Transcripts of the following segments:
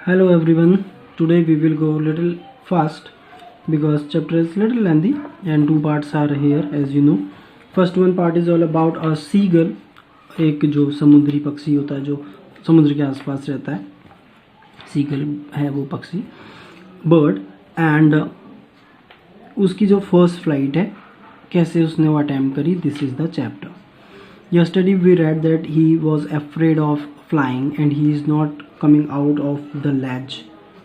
Hello everyone. Today we will go little fast because chapter is little lengthy and two parts are here as you know. First one part is all about a seagull, एक जो समुद्री पक्षी होता है जो समुद्र के आसपास रहता है, सीगल है वो पक्षी बर्ड, एंड उसकी जो फर्स्ट फ्लाइट है कैसे उसने वो अटैम्प्ट करी. This is the chapter. Yesterday we read that he was afraid of flying and he is not coming out of the ledge,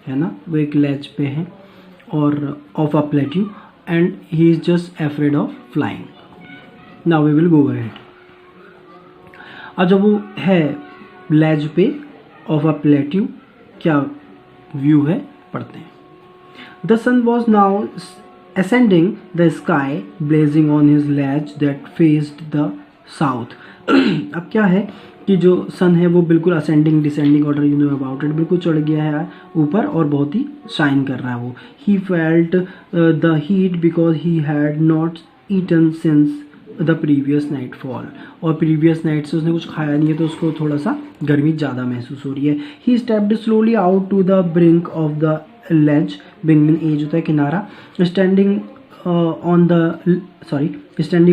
है ना, वो एक ledge पे है और of a plateau and he is just afraid of flying. Now we will go ahead. अब जब वो है ledge पे of a plateau, क्या व्यू है पढ़ते हैं. The sun was now ascending the sky, blazing on his ledge that faced the south. अब क्या है कि जो सन है वो बिल्कुल ascending descending order, you know about it, बिल्कुल चढ़ गया है ऊपर और बहुत ही शाइन कर रहा है वो. He felt the heat because he had not eaten since the previous nightfall, और प्रीवियस नाइट से उसने कुछ खाया नहीं है तो उसको थोड़ा सा गर्मी ज़्यादा महसूस हो रही है. He stepped slowly out to the brink of the ledge. Brink में एज होता है किनारा. Standing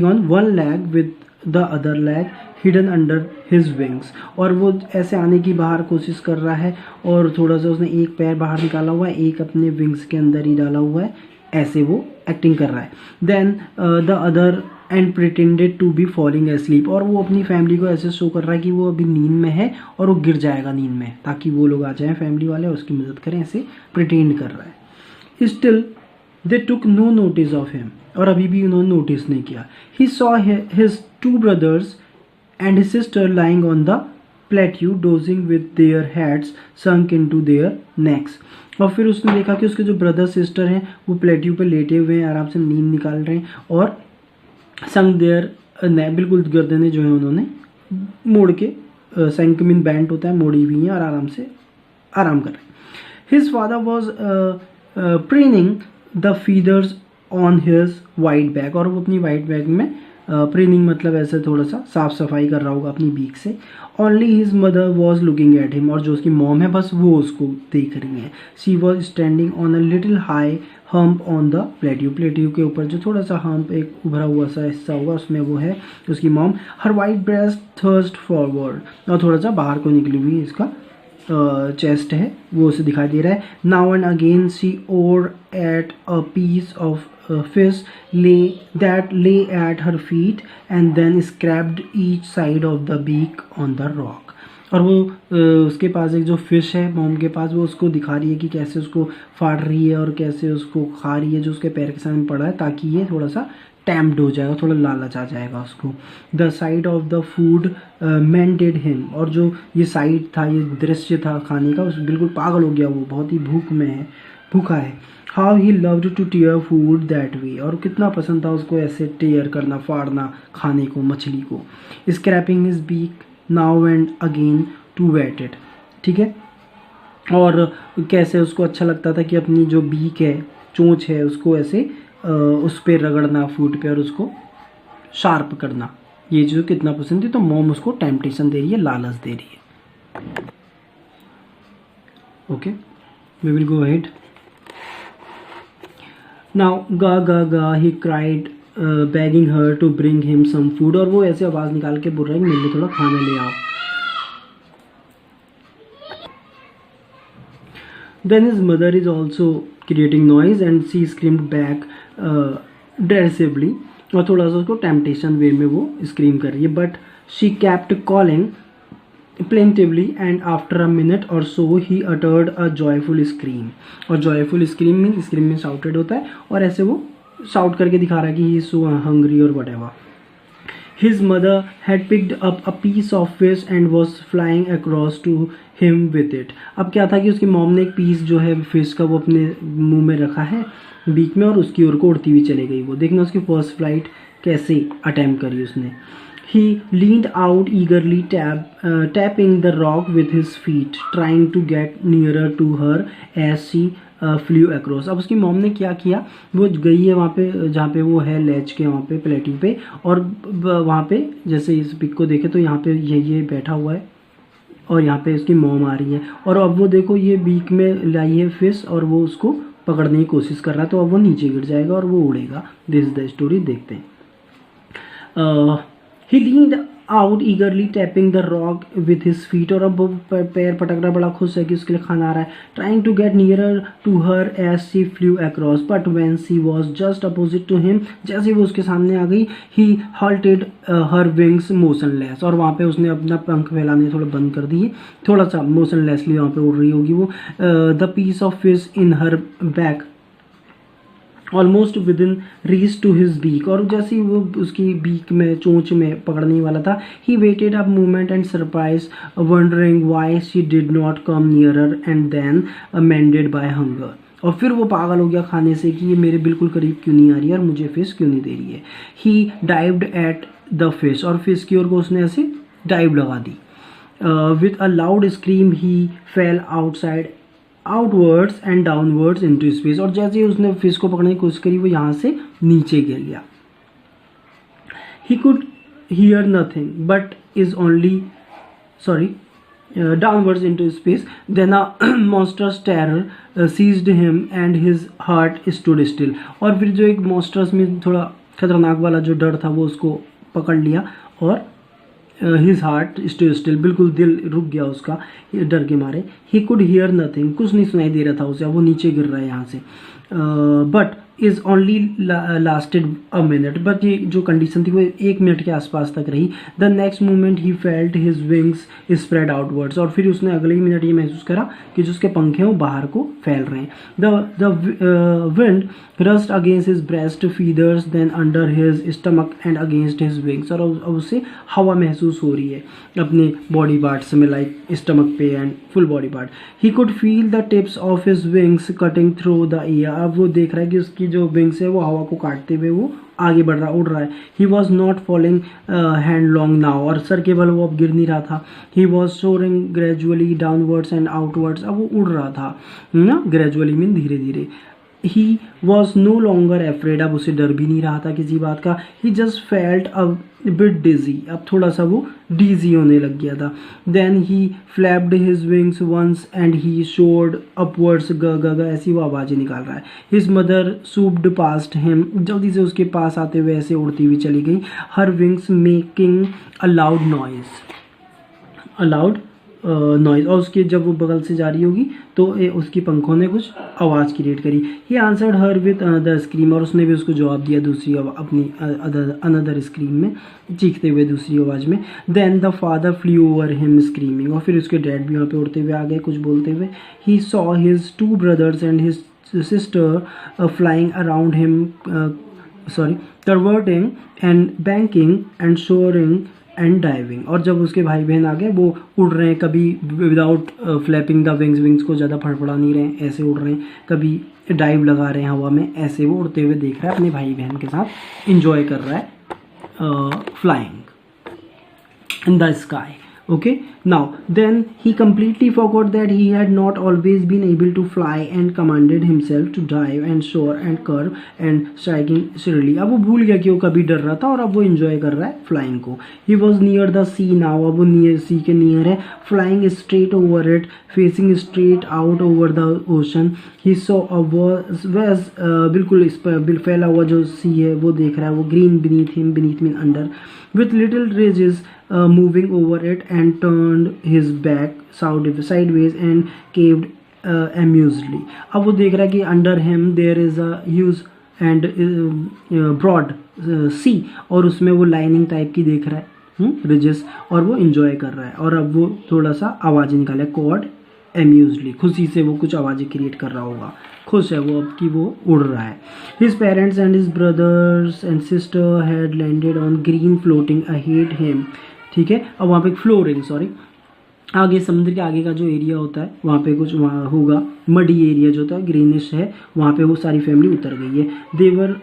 on one leg with the other leg hidden under his wings, और वो ऐसे आने की बाहर कोशिश कर रहा है और थोड़ा सा उसने एक पैर बाहर निकाला हुआ है, एक अपने विंग्स के अंदर ही डाला हुआ है, ऐसे वो एक्टिंग कर रहा है. Then the other end pretended to be falling asleep, और वो अपनी फैमिली को ऐसे शो कर रहा है कि वो अभी नींद में है और वो गिर जाएगा नींद में ताकि वो लोग आ जाएं फैमिली वाले और उसकी मदद करें, ऐसे प्रिटेंड कर रहा है. Still they took no notice of him, और अभी भी उन्होंने नोटिस नहीं किया. He saw his two brothers and his sister lying on the plateau dozing with their heads sunk into their necks. और फिर उसने देखा कि उसके जो ब्रदर सिस्टर हैं वो प्लेट्यू पे लेटे हुए हैं, आराम से नींद निकाल रहे हैं, और संग देयर नेक, बिल्कुल गर्दनें जो है उन्होंने मोड़ के, संक मीन बैंड होता है, मोड़ी हुई हैं और आराम से आराम कर रहे हैं. His father was preening the feathers on his white bag, और वो अपनी वाइट बैग में प्रीनिंग मतलब ऐसे थोड़ा सा साफ सफाई कर रहा होगा अपनी बीक से. Only his mother was looking at him, और जो उसकी मॉम है बस वो उसको देख रही है. She was standing on a little high hump on the plateau. Plateau के ऊपर जो थोड़ा सा हम्प, एक उभरा हुआ सा हिस्सा होगा, उसमें वो है उसकी मॉम. हर वाइट ब्रेस्ट थर्स्ट फॉरवर्ड, और थोड़ा सा बाहर को निकली हुई इसका चेस्ट है वो उसे दिखाई दे रहा है. Now and again she or at a piece of fish lay at her feet and then scraped each side of the beak on the rock. और वो उसके पास एक जो फिश है मॉम के पास, वो उसको दिखा रही है कि कैसे उसको फाड़ रही है और कैसे उसको खा रही है जो उसके पैर के सामने पड़ा है, ताकि ये थोड़ा सा टैम्प्ड हो जाएगा, थोड़ा लालच आ जाएगा उसको. The sight of the food maddened him, और जो ये साइड था, ये दृश्य था खाने का, उस बिल्कुल पागल हो गया, वो बहुत ही भूखा है. How he loved to tear food that way, और कितना पसंद था उसको ऐसे टीयर करना, फाड़ना खाने को, मछली को. Scraping his beak now and again to whet it. ठीक है, और कैसे उसको अच्छा लगता था कि अपनी जो बीक है, चोंच है, उसको ऐसे उस पर रगड़ना फूड पे और उसको शार्प करना, ये जो कितना पसंद थी. तो मॉम उसको टेम्पटेशन दे रही है, लालच दे रही है. Okay, we will go ahead. Now ga ga ga he cried, begging her to bring him some food, और वो ऐसे आवाज़ निकाल के बोल रहा है कि मेरे लिए थोड़ा खाना ले आओ. Then his mother is also creating noise and she screamed back derisively, और थोड़ा सा उसको टेम्पटेशन वे में वो स्क्रीम कर रही है. But she kept calling plaintively and after a minute or so he uttered a joyful scream, और joyful scream में shouted होता है, और ऐसे वो shout करके दिखा रहा है कि he is so hungry or whatever. His mother had picked up a piece of fish and was flying across to him with it. अब क्या था कि उसकी मॉम ने एक पीस जो है फिश का वो अपने मुंह में रखा है बीक में, और उसकी ओर को उड़ती हुई चली गई. वो देखना उसकी फर्स्ट फ्लाइट कैसे अटेम्प्ट करी उसने. He leaned out eagerly, tapping the rock with his feet, trying to get nearer to her as she flew across. अब उसकी मॉम ने क्या किया, वो गई है वहाँ पे जहाँ पे वो है लेज के वहाँ पे प्लेट्यू पे, और वहाँ पे जैसे इस पिक को देखे तो यहाँ पे ये बैठा हुआ है और यहाँ पे उसकी मॉम आ रही है, और अब वो देखो ये बीक में लाई है फिश और वो उसको पकड़ने की कोशिश कर रहा है, तो अब वो नीचे गिर जाएगा और वो उड़ेगा। This is the story. देखते हैं। He leaned out eagerly tapping the rock with his feet, और अब वो पैर पटक रहा, बड़ा खुश है कि उसके लिए खाना आ रहा है। Trying to get nearer to her as she flew across, but when she was just opposite to him, जैसे वो उसके सामने आ गई, he halted her wings motionless, और वहाँ पे उसने अपना पंख फैलाने थोड़ा बंद कर दिए, थोड़ा सा मोशनलेसली वहाँ पे उड़ रही होगी वो। The piece of fish in her back almost within reach to his beak, और जैसे ही वो उसकी बीक में चोंच में पकड़ने वाला था, he waited up movement and surprise, wondering why she did not come nearer and then amended by hunger, और फिर वो पागल हो गया खाने से कि ये मेरे बिल्कुल करीब क्यों नहीं आ रही है और मुझे फिश क्यों नहीं दे रही है। He dived at the fish, और फिश की ओर को उसने ऐसे डाइव लगा दी। With a loud scream he fell outwards and downwards into space, और जैसे ही उसने फिश को पकड़ने की कोशिश करी वो यहाँ से नीचे गिर गया। He could hear nothing but is only downwards into space. Then a monstrous terror seized him and his heart stood still, और फिर जो एक monstrous में थोड़ा खतरनाक वाला जो डर था वो उसको पकड़ लिया, और हिज हार्ट स्टूड स्टिल, बिल्कुल दिल रुक गया उसका डर के मारे। ही कुड हियर नथिंग, कुछ नहीं सुनाई दे रहा था उसे, अब वो नीचे गिर रहा है यहाँ से। But is only lasted a minute, but ये जो कंडीशन थी वो 1 मिनट के आसपास तक रही। The next moment he felt his wings spread outwards, और फिर उसने अगले ही मिनट ये महसूस करा कि जो उसके पंख हैं वो बाहर को फैल रहे हैं। The wind rust against his breast feathers then under his stomach and against his wings, और अब उसे हवा महसूस हो रही है अपने बॉडी पार्ट्स में, लाइक स्टमक पे and full body part. He could feel the tips of his wings cutting through the air, अब वो देख रहा है कि उसकी जो विंग्स है वो हवा को काटते हुए वो आगे बढ़ रहा, उड़ रहा है। He was not falling hand long now, और सर केवल वो अब गिर नहीं रहा था। He was soaring gradually downwards and outwards, अब वो उड़ रहा था ना, ग्रेजुअली मीन धीरे धीरे। He was no longer afraid, अब उसे डर भी नहीं रहा था किसी बात का। He just felt a bit dizzy, अब थोड़ा सा वो डिजी होने लग गया था। Then he flapped his wings once and he showed upwards, ग ग ग ऐसी वो आवाज़ें निकाल रहा है। His mother swooped past him, जल्दी से उसके पास आते हुए ऐसे उड़ती हुई चली गई। हर wings making a loud noise, और उसके जब वो बगल से जा रही होगी तो उसकी पंखों ने कुछ आवाज़ क्रिएट करी। He answered her with another scream, और उसने भी उसको जवाब दिया दूसरी अपनी अनदर स्क्रीम में, चीखते हुए दूसरी आवाज़ में। Then the father flew over him screaming, और फिर उसके डैड भी वहाँ पे उड़ते हुए आ गए कुछ बोलते हुए। ही saw his 2 brothers and his sister flying around him, curveting and banking and soaring and diving, और जब उसके भाई बहन आ गए वो उड़ रहे हैं, कभी विदाउट फ्लैपिंग द विंग्स को ज़्यादा फड़फड़ा नहीं रहे हैं, ऐसे उड़ रहे हैं, कभी डाइव लगा रहे हैं हवा में, ऐसे वो उड़ते हुए देख रहा है अपने भाई बहन के साथ, इंजॉय कर रहा है flying in the sky. Okay, now then he completely forgot that he had not always been able to fly and commanded himself to dive and soar and curve and striking shrilly, अब वो भूल गया कि वो कभी डर रहा था और अब वो enjoy कर रहा है फ्लाइंग को। He was near the sea now, अब वो नियर सी के नियर है, flying straight over it, facing straight out over the ocean. He saw a vast बिल्कुल इस पर फैला हुआ जो सी है वो देख रहा है वो, green beneath him, beneath mean under, with little ridges moving over it, and turned his back sideways and caved amusedly. अब वो देख रहा है कि under him there is a huge and broad sea, और उसमें वो लाइनिंग टाइप की देख रहा है रिजेस, और वो इंजॉय कर रहा है, और अब वो थोड़ा सा आवाज़ें निकाले, कॉड एम्यूजली, खुशी से वो कुछ आवाज़ें क्रिएट कर रहा होगा, खुश है वो अब कि वो उड़ रहा है। His parents and his brothers and sister had landed on green floating ahead him, ठीक है। अब वहाँ पे फ्लोरिंग आगे समुद्र के आगे का जो एरिया होता है वहाँ पे कुछ वहाँ होगा, मडी एरिया जो होता है ग्रीनिश है, वहाँ पे वो सारी फैमिली उतर गई है। देवर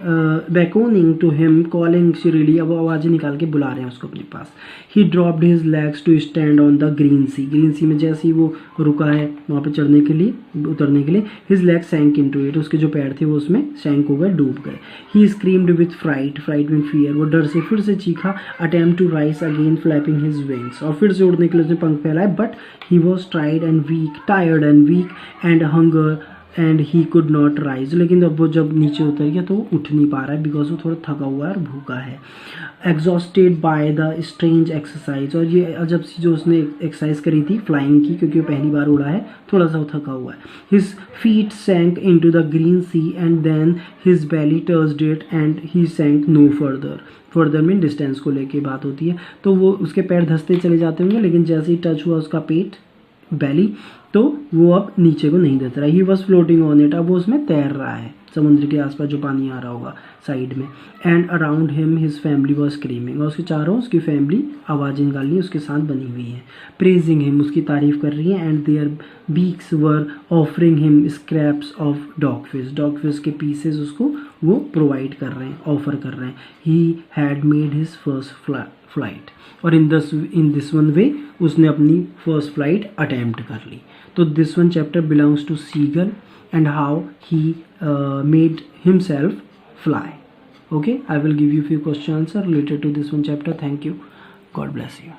बैकोनिंग टू हिम कॉलिंग शिरीली, अब वो आवाज़ें निकाल के बुला रहे हैं उसको अपने पास। He dropped his legs to stand on the green sea में जैसे ही वो रुका है वहाँ पे चढ़ने के लिए, उतरने के लिए, हिज लेग सैंक इनटू इट, उसके जो पैर थे वो उसमें सैंक हो गए, डूब गए। He screamed with fright mean fear, वो डर से फिर से चीखा। Attempt to rise again flapping his wings, और फिर से उड़ने के लिए उसने पंख फैलाए, but he was tired and weak and hunger and he could not rise. लेकिन अब वो जब नीचे उतर गया तो वो उठ नहीं पा रहा है बिकॉज वो थोड़ा थका हुआ है और भूखा है। Exhausted by the strange exercise, और ये अजब सी जो उसने एक्सरसाइज करी थी फ्लाइंग की, क्योंकि वो पहली बार उड़ा है, थोड़ा सा थका हुआ है। His feet sank into the green sea and then his belly touched it and he sank no further में डिस्टेंस को लेके बात होती है। तो वो उसके पैर धंसते चले जाते होंगे, लेकिन जैसे ही टच हुआ उसका पेट बैली तो वो अब नीचे को नहीं धंस रहा है। He was floating on it, अब वो उसमें तैर रहा है समुद्र के आसपास जो पानी आ रहा होगा साइड में। And around him his family was screaming, और उसके चारों उसकी फैमिली आवाज़ें निकाल रही है, उसके साथ बनी हुई है। प्रेजिंग हिम, उसकी तारीफ कर रही है। And their beaks were offering him scraps of dog fish के पीसेस उसको वो प्रोवाइड कर रहे हैं, ऑफर कर रहे हैं। He had made his first flight, और इन दिस वन वे उसने अपनी फर्स्ट फ्लाइट अटेम्प्ट कर ली। तो this one chapter belongs to seagull and how he made himself fly. Okay, I will give you few question answer related to this one chapter. Thank you. God bless you.